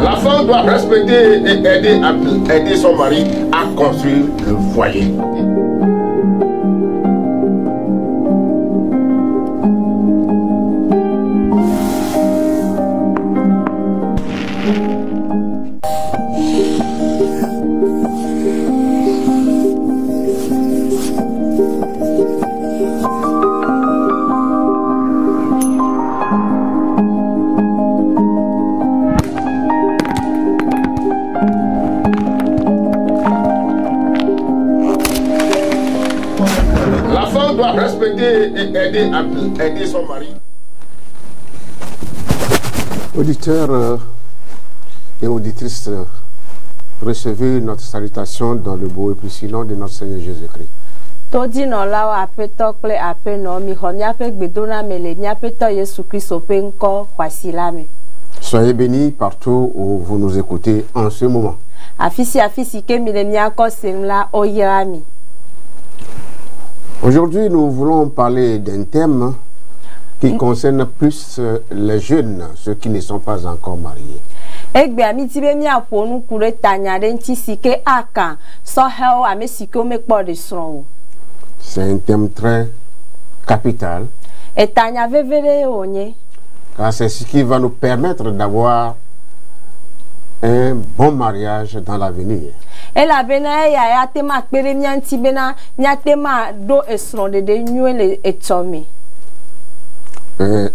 La femme doit respecter et aider son mari à construire le foyer. La femme doit respecter et aider son mari. Auditeurs et auditrices, recevez notre salutation dans le beau et précieux nom de notre Seigneur Jésus-Christ. Soyez bénis partout où vous nous écoutez en ce moment. Aujourd'hui, nous voulons parler d'un thème qui concerne plus les jeunes, ceux qui ne sont pas encore mariés. C'est un thème très capital, car c'est ce qui va nous permettre d'avoir un bon mariage dans l'avenir.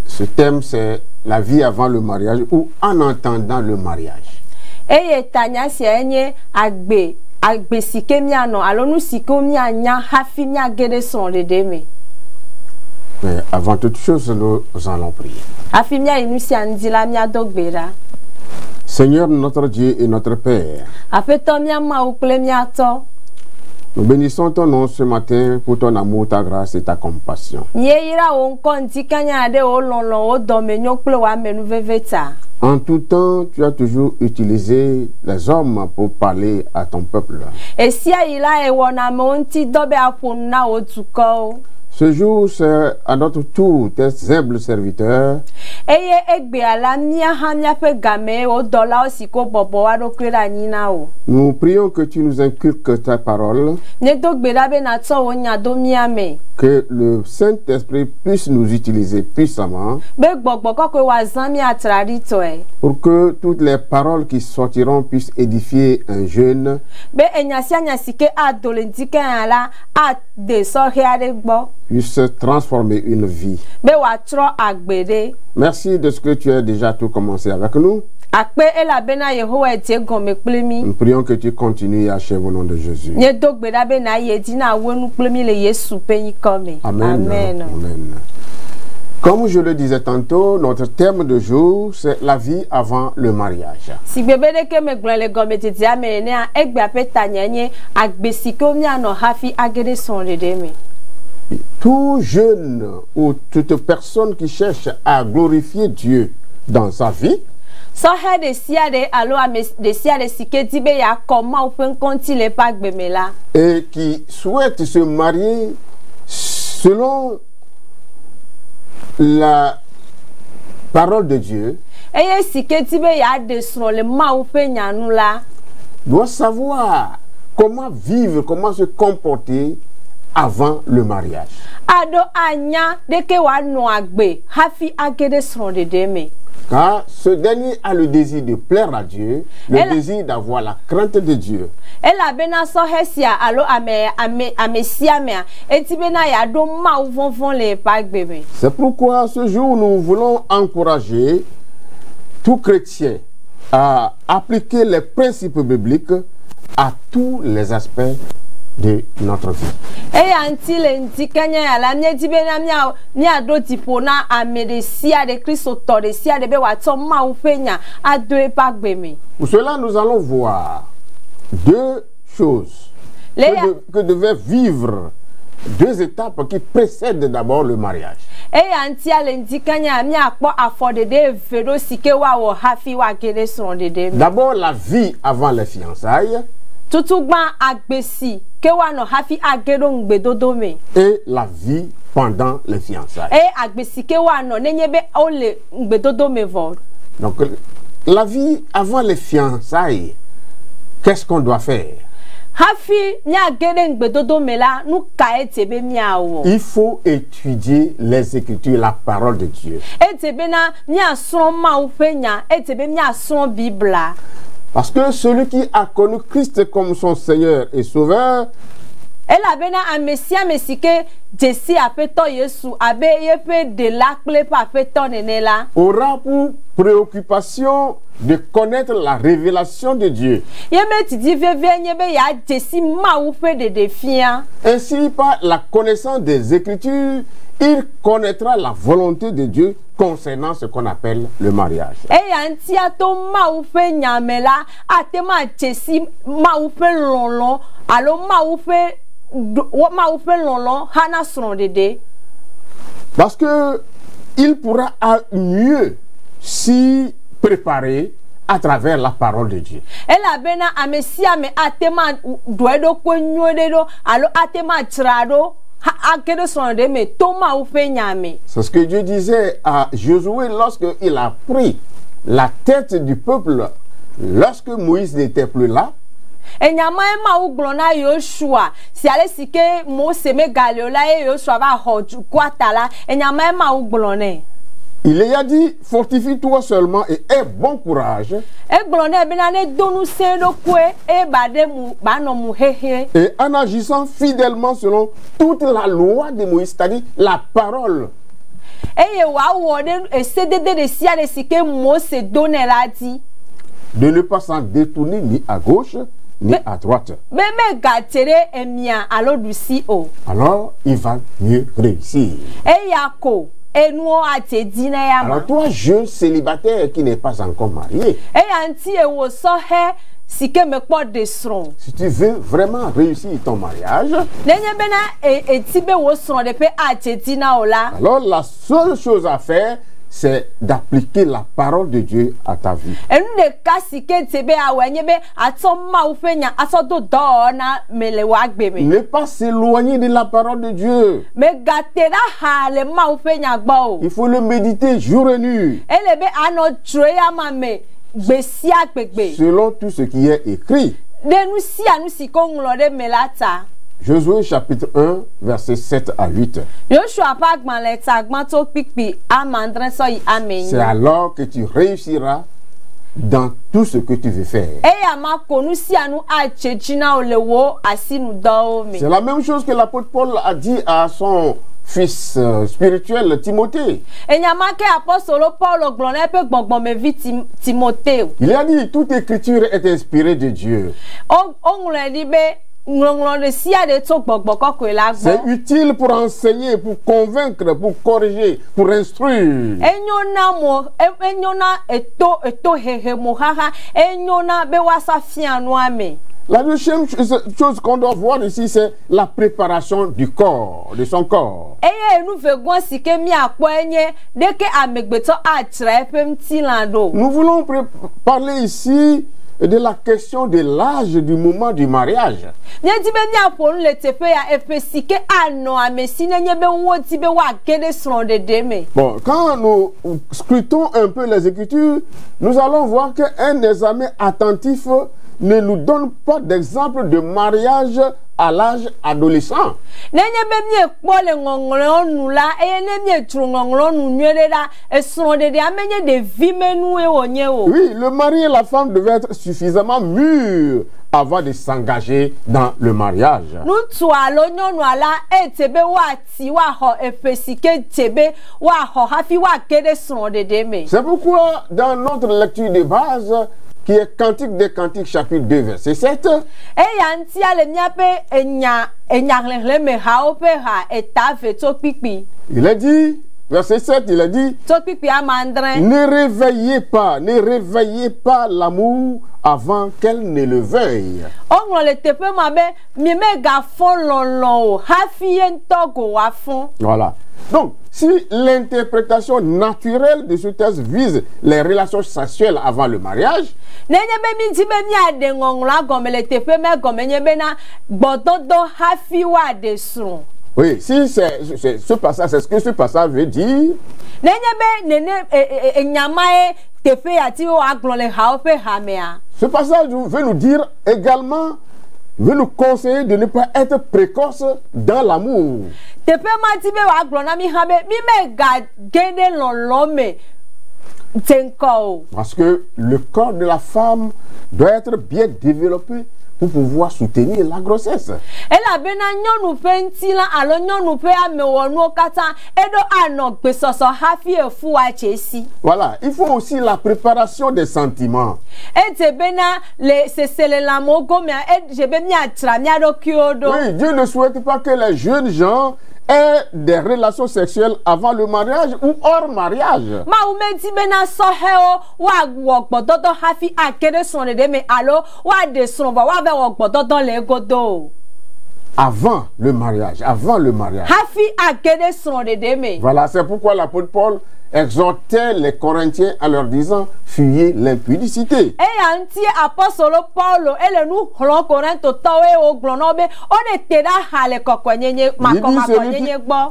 Ce thème, c'est la vie avant le mariage ou en entendant le mariage. Mais avant toute chose, nous allons prier. Seigneur notre Dieu et notre Père, nous bénissons ton nom ce matin pour ton amour, ta grâce et ta compassion. En tout temps, tu as toujours utilisé les hommes pour parler à ton peuple. Ce jour, c'est à notre tour, tes humbles serviteurs, nous prions que tu nous inculques ta parole, que le Saint-Esprit puisse nous utiliser puissamment, pour que toutes les paroles qui sortiront puissent édifier un jeune, puisse transformer une vie. Merci de ce que tu as déjà tout commencé avec nous. Nous prions que tu continues à achèves au nom de Jésus. Amen. Amen. Comme je le disais tantôt, notre thème de jour, c'est la vie avant le mariage. Tout jeune ou toute personne qui cherche à glorifier Dieu dans sa vie, et qui souhaite se marier selon la parole de Dieu, doit savoir comment vivre, comment se comporter avant le mariage. Car ce dernier a le désir de plaire à Dieu, le désir d'avoir la crainte de Dieu. C'est pourquoi ce jour nous voulons encourager tout chrétien à appliquer les principes bibliques à tous les aspects de notre vie. Pour cela, nous allons voir deux choses que devait vivre deux étapes qui précèdent d'abord le mariage. D'abord la vie avant les fiançailles et la vie pendant les fiançailles. Donc la vie avant les fiançailles, qu'est-ce qu'on doit faire? Il faut étudier les Écritures, la parole de Dieu. Parce que celui qui a connu Christ comme son Seigneur et Sauveur aura pour préoccupation de connaître la révélation de Dieu. Ainsi, par la connaissance des Écritures, il connaîtra la volonté de Dieu concernant ce qu'on appelle le mariage. Parce que il pourra mieux s'y préparer à travers la parole de Dieu. C'est ce que Dieu disait à Josué lorsqu'il a pris la tête du peuple lorsque Moïse n'était plus là. Il lui a dit, fortifie-toi seulement et aie bon courage. Et en agissant fidèlement selon toute la loi de Moïse, c'est-à-dire la parole. De ne pas s'en détourner ni à gauche ni à droite. Alors, il va mieux réussir. Alors toi, jeune célibataire qui n'est pas encore marié, si tu veux vraiment réussir ton mariage, alors la seule chose à faire, c'est d'appliquer la parole de Dieu à ta vie. Ne pas s'éloigner de la parole de Dieu. Il faut le méditer jour et nuit, selon tout ce qui est écrit. Josué chapitre 1, versets 7 à 8. C'est alors que tu réussiras dans tout ce que tu veux faire. C'est la même chose que l'apôtre Paul a dit à son fils spirituel Timothée. Il a dit, toute écriture est inspirée de Dieu. C'est utile pour enseigner, pour convaincre, pour corriger, pour instruire. La deuxième chose qu'on doit voir ici, c'est la préparation du corps, de son corps. Nous voulons parler ici de la question de l'âge du moment du mariage. Bon, quand nous scrutons un peu les Écritures, nous allons voir qu'un examen attentif ne nous donne pas d'exemple de mariage à l'âge adolescent. Oui, le mari et la femme devaient être suffisamment mûrs avant de s'engager dans le mariage. C'est pourquoi dans notre lecture de base, qui est Cantique des Cantiques, chapitre 2, verset 7. Il a dit, verset 7, il a dit, ne réveillez pas l'amour avant qu'elle ne le veuille. Voilà. Donc, si l'interprétation naturelle de ce texte vise les relations sexuelles avant le mariage, oui, si c'est ce passage, c'est ce que ce passage veut dire. Ce passage veut nous dire également, veut nous conseiller de ne pas être précoce dans l'amour. Parce que le corps de la femme doit être bien développé pour pouvoir soutenir la grossesse. Voilà, il faut aussi la préparation des sentiments. Oui, Dieu ne souhaite pas que les jeunes gens aient des relations sexuelles avant le mariage ou hors mariage. Avant le mariage, avant le mariage. Voilà, c'est pourquoi l'apôtre Paul exhortait les Corinthiens en leur disant: fuyez l'impudicité.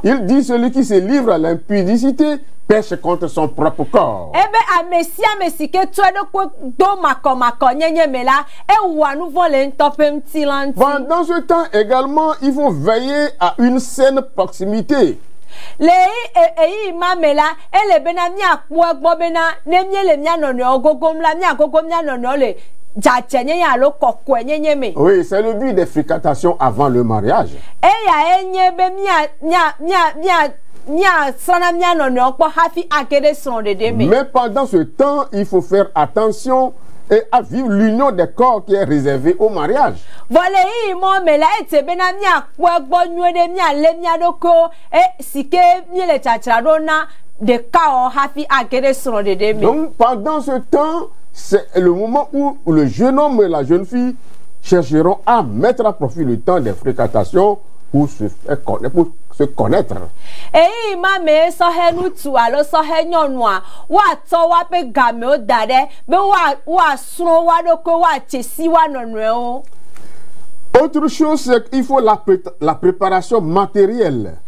Il dit celui qui se livre à l'impudicité pêche contre son propre corps. Pendant ce temps également, il faut veiller à une saine proximité. Oui, c'est le but des fréquentations avant le mariage. Mais pendant ce temps, il faut faire attention et à vivre l'union des corps qui est réservée au mariage. Donc, pendant ce temps, c'est le moment où le jeune homme et la jeune fille chercheront à mettre à profit le temps des fréquentations pour se connaître. Autre chose, c'est qu'il faut la préparation matérielle.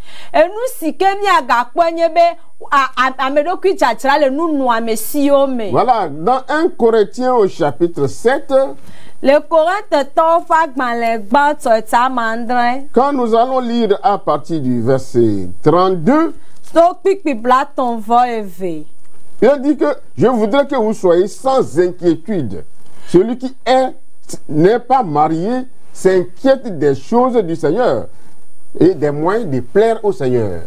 Voilà, dans 1 Corinthiens au chapitre 7, quand nous allons lire à partir du verset 32, il dit que je voudrais que vous soyez sans inquiétude. Celui qui n'est pas marié s'inquiète des choses du Seigneur et des moyens de plaire au Seigneur.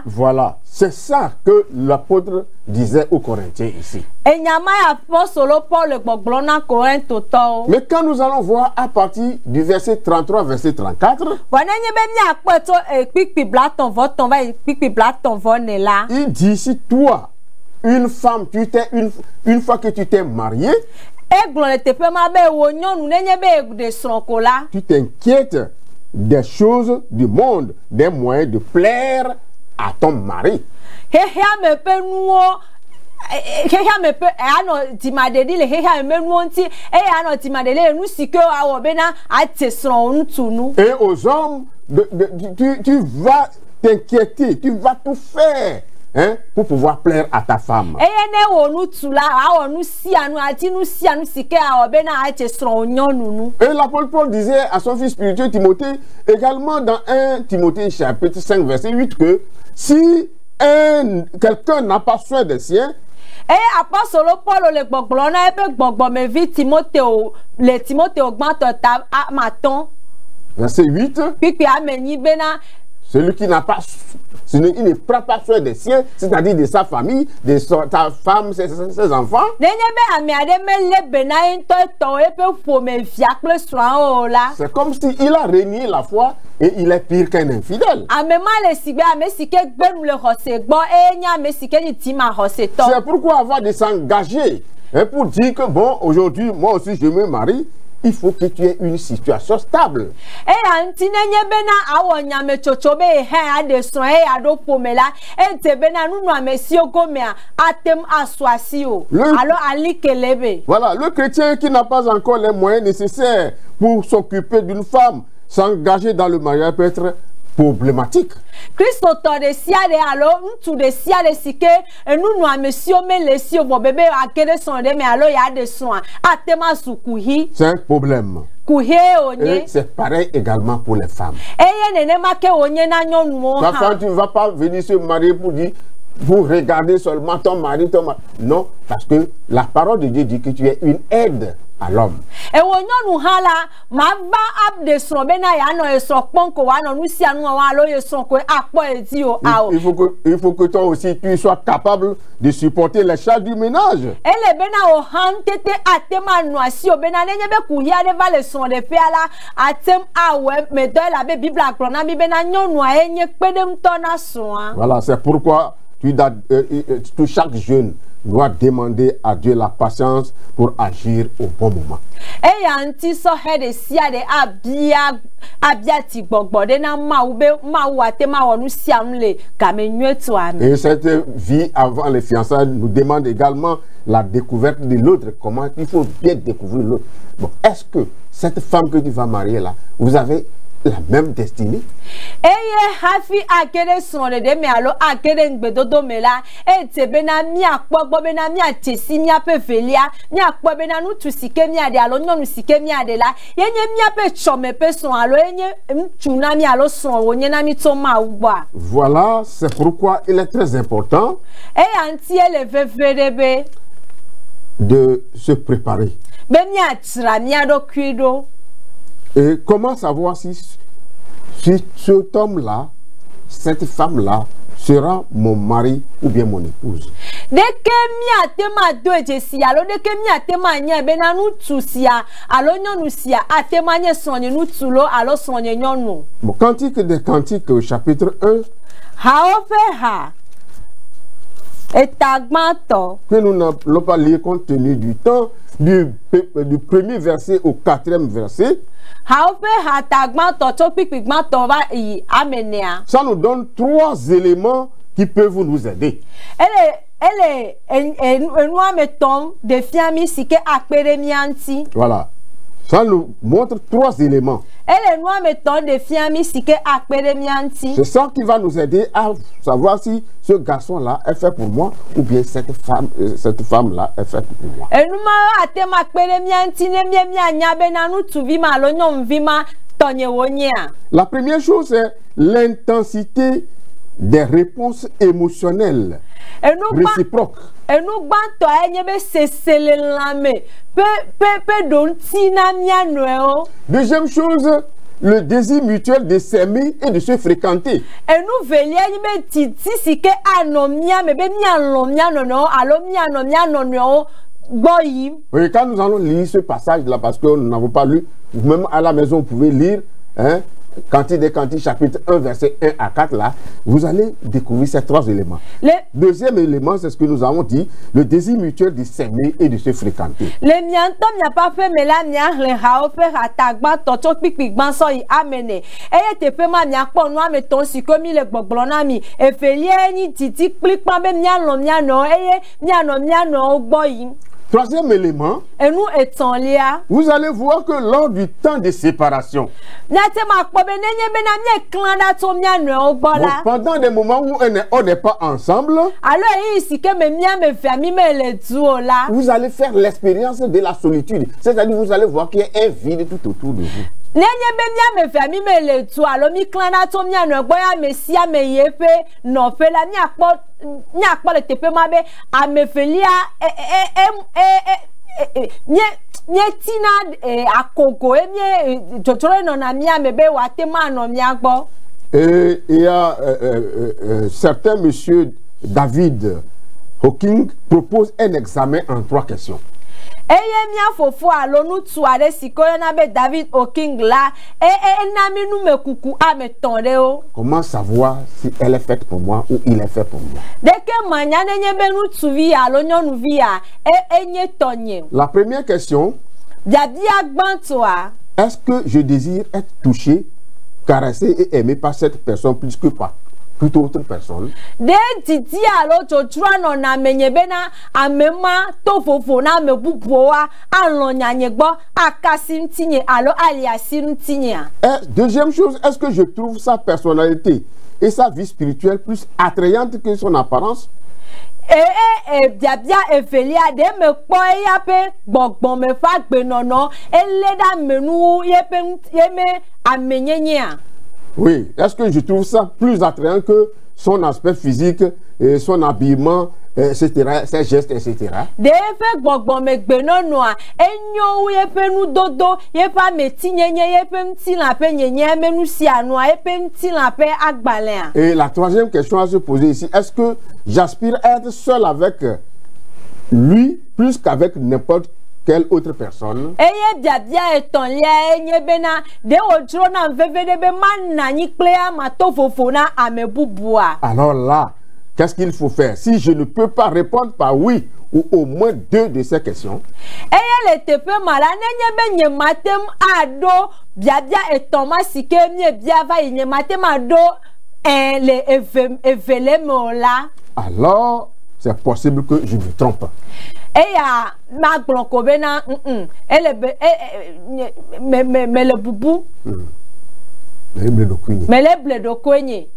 Voilà, c'est ça que l'apôtre disait aux Corinthiens ici. Mais quand nous allons voir à partir du verset 33, verset 34, il dit: si toi, une femme, une fois que tu t'es marié, tu t'inquiètes des choses du monde, des moyens de plaire à ton mari. Et aux hommes, tu vas t'inquiéter, tu vas tout faire, hein, pour pouvoir plaire à ta femme. Et l'apôtre Paul disait à son fils spirituel Timothée, également dans 1 Timothée chapitre 5 verset 8, que si quelqu'un n'a pas soin des siens, verset 8, celui qui n'a pas, il ne prend pas soin des siens, c'est-à-dire de sa famille, de sa femme, ses enfants. C'est comme s'il a renié la foi et il est pire qu'un infidèle. C'est pourquoi avant de s'engager pour dire que bon, aujourd'hui, moi aussi je me marie, il faut que tu aies une situation stable. Voilà, le chrétien qui n'a pas encore les moyens nécessaires pour s'occuper d'une femme, s'engager dans le mariage peut être problématique. Christo de siade alors tout de siade sike nous nous monsieur mais les si bon bébé a quel son de mais alors il y a des soins atema sukuhi. C'est un problème. Et c'est pareil également pour les femmes. Ta femme, tu ne vas pas venir se marier pour dire, pour regarder seulement ton mari, non, parce que la parole de Dieu dit que tu es une aide à l'homme. Il faut que toi aussi tu sois capable de supporter les charges du ménage. Voilà, c'est pourquoi chaque jeune doit demander à Dieu la patience pour agir au bon moment. Et cette vie avant les fiançailles nous demande également la découverte de l'autre. Comment il faut bien découvrir l'autre. Bon, est-ce que cette femme que tu vas marier là, vous avez la même destinée? Voilà, c'est pourquoi il est très important de se préparer. Et comment savoir si cet homme-là, cette femme-là, sera mon mari ou bien mon épouse? Bon, Cantique des Cantiques, chapitre 1. Que nous n'allons pas lire compte tenu du temps, du premier verset au 4e verset. Ça nous donne 3 éléments qui peuvent nous aider. Voilà. Ça nous montre 3 éléments. C'est ça qui va nous aider à savoir si ce garçon-là est fait pour moi ou bien cette femme-là est faite pour moi. La première chose, c'est l'intensité des réponses émotionnelles réciproques. Deuxième chose, le désir mutuel de s'aimer et de se fréquenter. Oui, quand nous allons lire ce passage-là, parce que nous n'avons pas lu, même à la maison, vous pouvez lire, hein, Cantique des Cantiques, chapitre 1, verset 1 à 4, là, vous allez découvrir ces 3 éléments. Le deuxième élément, c'est ce que nous avons dit, le désir mutuel de s'aimer et de se fréquenter. Troisième élément, vous allez voir que lors du temps de séparation, pendant des moments où on n'est pas ensemble, vous allez faire l'expérience de la solitude. C'est-à-dire vous allez voir qu'il y a un vide tout autour de vous. Et il y a certains, monsieur David Hawking, propose un examen en 3 questions. Eye mia fofo alo nu tuare sikoyo na be David Hawking la na mi nu me kuku ametonde o. Comment savoir si elle est faite pour moi ou il est fait pour moi? Deke manya nenye be nu tuvi alo nyonu vi a enye tonye. La première question, Biabia gbantoa. est-ce que je désire être touché, caressé et aimé par cette personne plus que par toute autre personne? De titi alo chochura no na menyebe na amema to fofo na mebuboa alon nyanyegbo akasim tinye alo aliasim tinye. Deuxième chose, est-ce que je trouve sa personnalité et sa vie spirituelle plus attrayante que son apparence? Biabia efelia de me kpo yape gbogbon me fa gbe nono eleda menu yeme amenyenya. Oui, est-ce que je trouve ça plus attrayant que son aspect physique, et son habillement, etc., ses gestes, etc. De fe gbogbon me gbe nono a enyo yepe nu dodo yepa metinyenye yepe mtila pe nyenye menu si anu a yepe mtila pe agbale a. Et la troisième question à se poser ici, est-ce que j'aspire à être seul avec lui plus qu'avec n'importe quelle autre personne? Eye biabia eton lia enye bena de ojro na mveve be manna ni klea matofofo na amebubua. Alors là, qu'est-ce qu'il faut faire? Si je ne peux pas répondre par oui ou au moins 2 de ces questions, Eye le tepe mala nenye be nye matem ado biabia eton masike mie biava nye matem ado le evele mola. alors c'est possible que je me trompe. Eya ma glonko bena ele me le bubu me le bledo kwenye.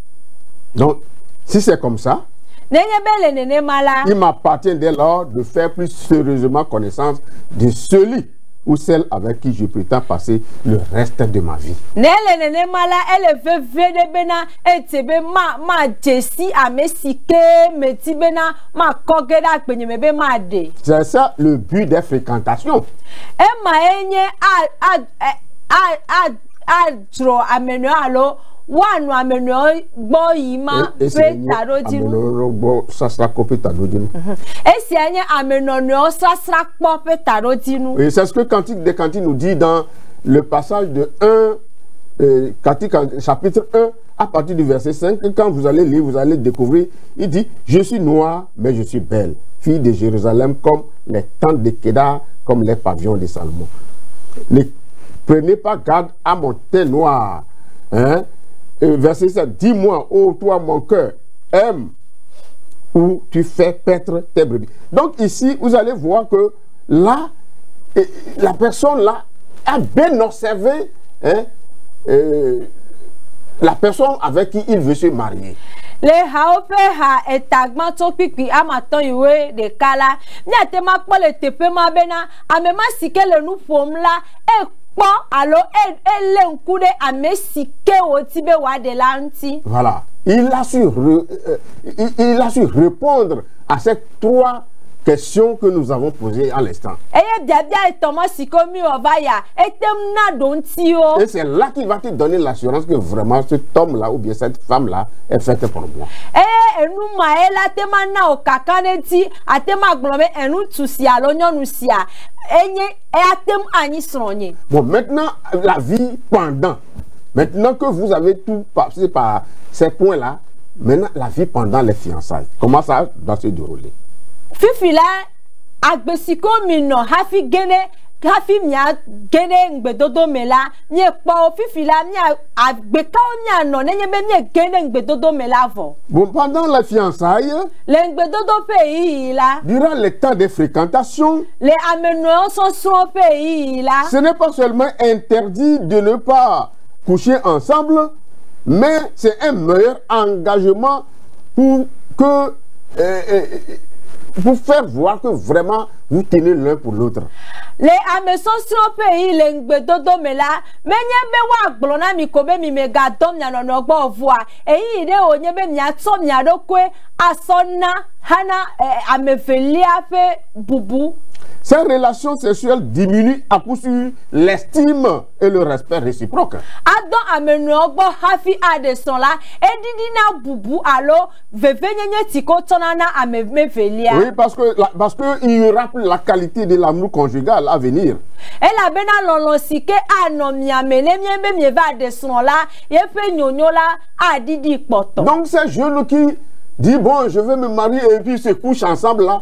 Donc si c'est comme ça, Nenye bele nene mala. il m'appartient dès lors de faire plus sérieusement connaissance de celui ou celle avec qui je prétends passer le reste de ma vie. Nele nene mala ele veve bena etebe ma jesi amesike metibena ma kogeda kpenye mebe ma de. C'est ça le but des fréquentations. Ma enye dro ameno alo wanu ameno gbo yima petaro dinu. Ça sera copié ta dodine. Esi enye ameno no sasra kpo petaro dinu. Et c'est ce que Cantique des Cantiques nous dit dans le passage de 1 Cantique chapitre 1 à partir du verset 5. Quand vous allez lire, vous allez découvrir, il dit: je suis noire mais je suis belle, fille de Jérusalem comme les tentes de Kédar, comme les pavillons de Salomon. Ne prenez pas garde à mon teint noir, hein? Verset 7, dis-moi, ô toi mon cœur, aime où tu fais paître tes brebis. Donc ici, vous allez voir que là, la personne là a bien observé, hein, la personne avec qui il veut se marier. Le haope ha etagma to pipi amaton iwe de kala ni atema kpo le tepe ma bena amema sike le nu fom la alors elle nkude amesike otibe wa de lanti. Voilà, il a su répondre à ces 3 questions que nous avons posées à l'instant. Et c'est là qu'il va te donner l'assurance que vraiment cet homme-là ou bien cette femme-là est faite pour moi. Bon, maintenant, la vie pendant. Maintenant que vous avez tout passé par ces points-là, maintenant, la vie pendant les fiançailles. Comment ça doit se dérouler? Fifila agbesiko mino hafi mia gene ngbedodo mela nye kpo fifila mia agbeka mia no nenye be mia gene ngbedodo mela vo. Bon, pendant la fiançailles, le ngbedodo pays là, durant le temps de fréquentation, les amenons sont pays là, ce n'est pas seulement interdit de ne pas coucher ensemble, mais c'est un meilleur engagement pour que pour faire voir que vraiment vous tenez l'un pour l'autre. Les ameson sur pays les ngbedodo mela menye be wa glona mi kobe mi mega dom nya no gbo voa eyi de onye be mi ato mi adokwe asonna hana amefelia fe bubu. ces relations sexuelles diminuent à coup sûr l'estime et le respect réciproque. Adon amenogbo hafi adeson la edidi na bubu alo vevenyenye tiko tonana amevelia. Oui, parce que il rappelle la qualité de l'amour conjugal à venir. Et la bena lolosike anomi amene miembe mieva adeson la yefe nyonyo la adidi poto. Donc ces jeunes qui disent bon je vais me marier et puis se couchent ensemble là,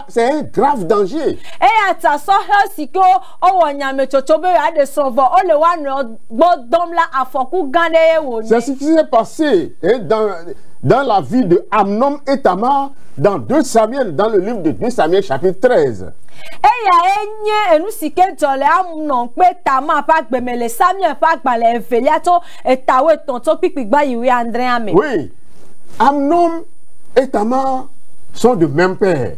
c'est un grave danger. Et ata so hosiko o wonyame chochobe adeson vo o le wan bodom la afoku gande woni. C'est ce qui s'est passé dans la vie de Amnon et Tamar dans 2 Samuel, dans le livre de 2 Samuel chapitre 13. Eya enye enusike jole Amnon pe Tamar pa gbemele Samuel pa gbale efeliato etawe tonto pipigba iwe André ame. Oui, Amnon et Tamar sont de même père.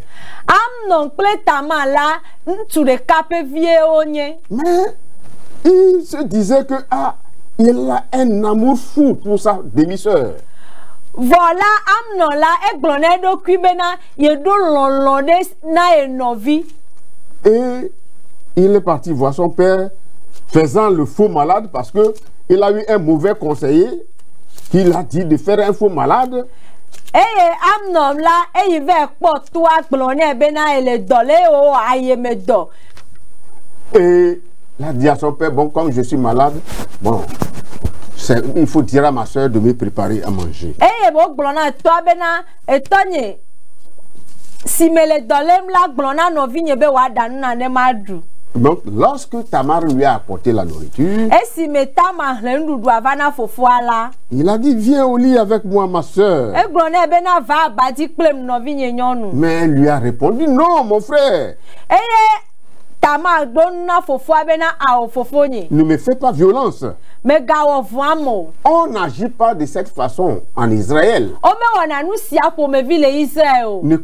Amnon ple Tamar la ntu de kape vie onye. Mais il se disait que il a un amour fou pour sa demi-sœur. Voilà Amnon la eglone do kwibena yedo lonlonde na enovi. Et il est parti voir son père faisant le faux malade parce que il a eu un mauvais conseiller qui l'a dit de faire un faux malade. Eye Amnon la eye ve kpo aglone bena ele dole o ayemedo. Et il a dit à son père, bon, comme je suis malade, bon, il faut dire à ma soeur de me préparer à manger. Eye bo glona to bena etonye si me le dolem la glona no vinye be wa danu na ne madu. Donc, lorsque Tamar lui a apporté la nourriture, Et si me Tamar le ndudu avana fofoala. il a dit, viens au lit avec moi, ma soeur. E glona bena va badi klem no vinye nyonu. Mais elle lui a répondu, non, mon frère, Eye Tamar don na fofoa bena a fofonye. ne me fais pas violence. Me gawo vamo. On n'agit pas de cette façon en Israël. O me wana nu sia po me vile Israël. Ne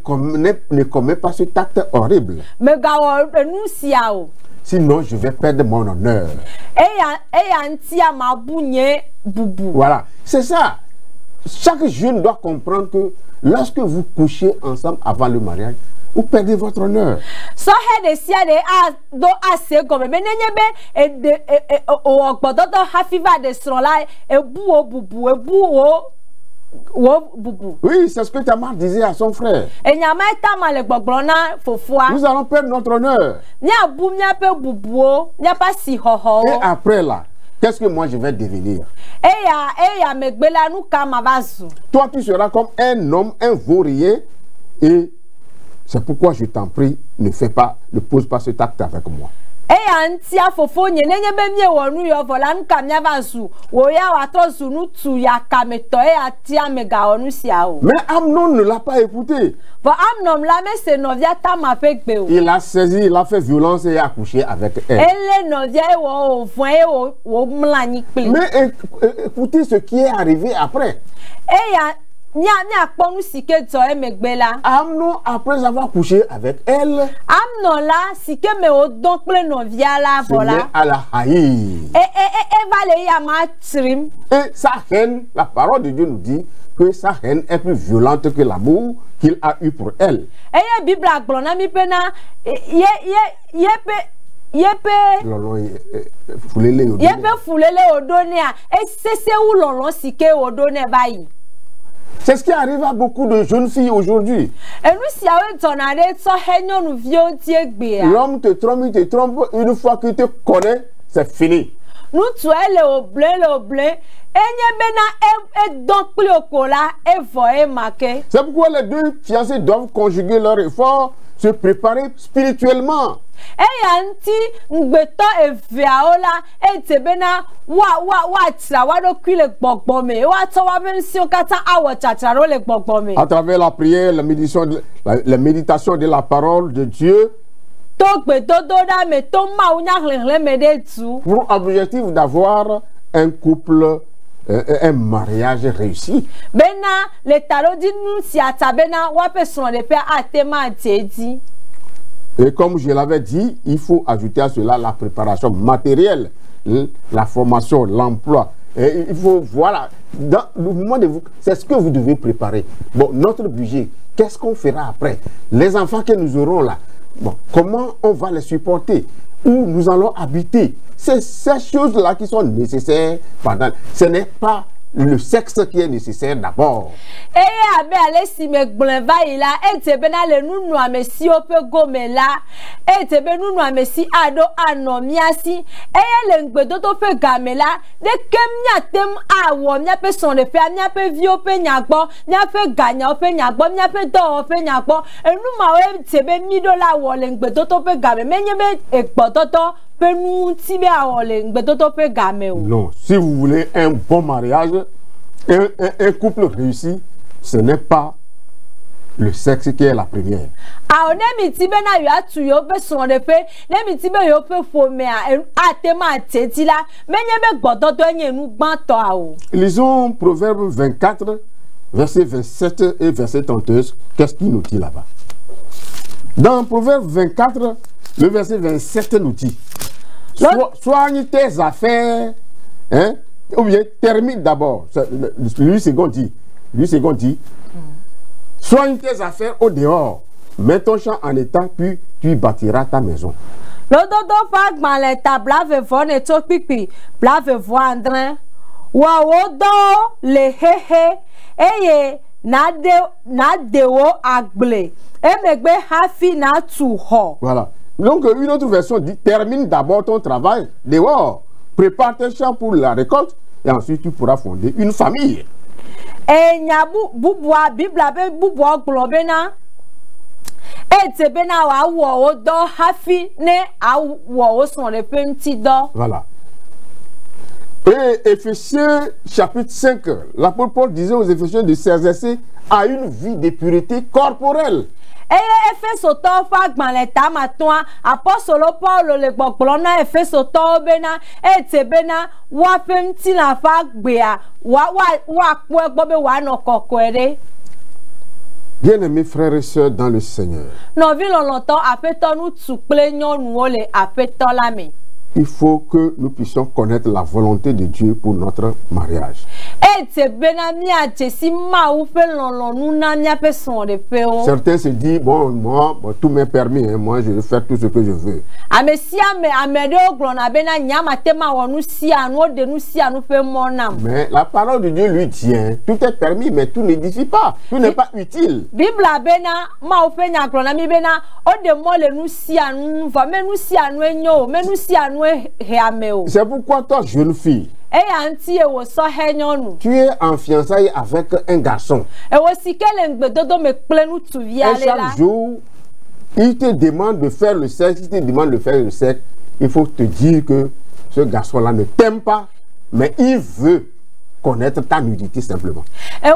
commets pas cet acte horrible. Me gawo nu sia o. Sinon, je vais perdre mon honneur. Eya ntia mabunye bubu. Voilà, c'est ça. Chaque jeune doit comprendre que lorsque vous couchez ensemble avant le mariage, vous perdez votre honneur. So he de sia de a do ase go me nenye be o ogbododo hafiva de srola ebu o bubu wo bubu. Oui, c'est ce que Tamar disait à son frère. Enyama Tamar le gbogbona fofoa. Nous allons perdre notre honneur. Nya bu nya pe bubu o, nya pa si hoho. Et après là, qu'est-ce que moi je vais devenir? Eya megbela nu kama bazu. Toi, tu seras comme un homme, un vaurien. Et c'est pourquoi je t'en prie, ne pose pas cet acte avec moi. Eya ntia fofo nye nenye be mie wonu yo vola nka mia bazu. Wo ya wa to zunu tu ya kameto eya tia mega wonu sia o. Mais Amnon ne l'a pas écouté. Vo Amnon la me se novia Tamar pe gbe o. Il a saisi, il a fait violence et a couché avec elle. Elle novia wo voin wo mlani pli. Mais écoutez ce qui est arrivé après. Eya nya kponu sike zo emegbela. Amnon, après avoir couché avec elle, Amnon la sike me o don ple novia la se vola. met à la haïr. Va le ya ma trim. Et sa haine, la parole de Dieu nous dit que sa haine est plus violente que l'amour qu'il a eu pour elle. Eye Bible aglona mi pena yepe Lolo fulele yo. yepe fulele odonia e sese ou lolon sike odone bayi. C'est ce qui arrive à beaucoup de jeunes filles aujourd'hui. L'homme te trompe, il te trompe, une fois qu'il te connaît, c'est fini. Nous tuons le blé. C'est pourquoi les deux fiancés doivent conjuguer leurs efforts, se préparer spirituellement. À travers la prière, la méditation de la parole de Dieu, pour objectif d'avoir un couple, un mariage réussi. Et comme je l'avais dit, il faut ajouter à cela la préparation matérielle, la formation, l'emploi. Et il faut, voilà, dans le moment de vous, c'est ce que vous devez préparer. Bon, notre budget, qu'est-ce qu'on fera après? Les enfants que nous aurons là, Bon, comment on va les supporter? Où nous allons habiter? C'est ces choses-là qui sont nécessaires pendant. Ce n'est pas le sexe qui est nécessaire d'abord. Et abe ale si me gbleva ila etebe na le nunu amesi ope gomela etebe nunu amesi ado anomiasi eye le ngbedodo fe gamela de kemnya tem awo mia pe son le fe mia pe vi ope nyagbo mia pe ganya ope nyagbo mia pe do ope nyagbo enu ma we tebe mi do la wo le ngbedodo pe game menye be egbododo. Non, si vous voulez un bon mariage, un couple réussi, ce n'est pas le sexe qui est la première. Lisons Proverbe 24, verset 27 et verset 31. Qu'est-ce qu'il nous dit là-bas? Dans Proverbe 24, le verset 27 nous dit: soigne tes affaires, hein, ou bien termine d'abord. Lui second dit, soigne tes affaires au dehors, mets ton champ en état, puis tu bâtiras ta maison. L'ododo fa gbaleta blave vone to pipi, blave voandrin, wa wodo le hehe, eye nadewo agble, emegbe hafi na tuho. Voilà. Donc, une autre version dit: termine d'abord ton travail dehors, prépare tes champs pour la récolte, et ensuite tu pourras fonder une famille. Et nyabu bubwa bibla be bubwa globena et tebena wa wo do hafi ne a wo son le petit do. Voilà. Et Éphésiens chapitre 5, l'apôtre Paul disait aux Éphésiens de s'exercer à une vie de pureté corporelle. Et Ephéso to fa gbaleta matwa apostolo Paul le gbogbona Ephéso to bena etebena wa femti na fa gbea wa po egbo be wa no kokwere. Bien-aimés frères et sœurs dans le Seigneur. Non vi longtemps apeto nu tukple nyonu ole apeto lami. Il faut que nous puissions connaître la volonté de Dieu pour notre mariage. Certains se disent: bon, moi, tout m'est permis, hein, moi je vais faire tout ce que je veux. Mais la parole de Dieu lui dit: hein, tout est permis, mais tout n'édifie pas, tout n'est pas utile. C'est pourquoi toi, jeune fille, tu es en fiançailles avec un garçon. Et chaque jour, il te demande de faire le sexe, il faut te dire que ce garçon-là ne t'aime pas, mais il veut connaître ta nudité simplement. Et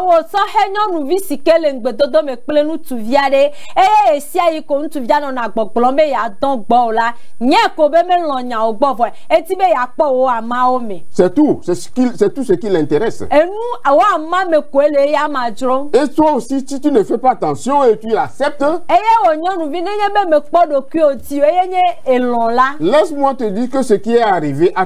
c'est tout, c'est tout ce qui l'intéresse. Et toi aussi, si tu ne fais pas attention et tu l'acceptes, laisse-moi te dire que ce qui est arrivé à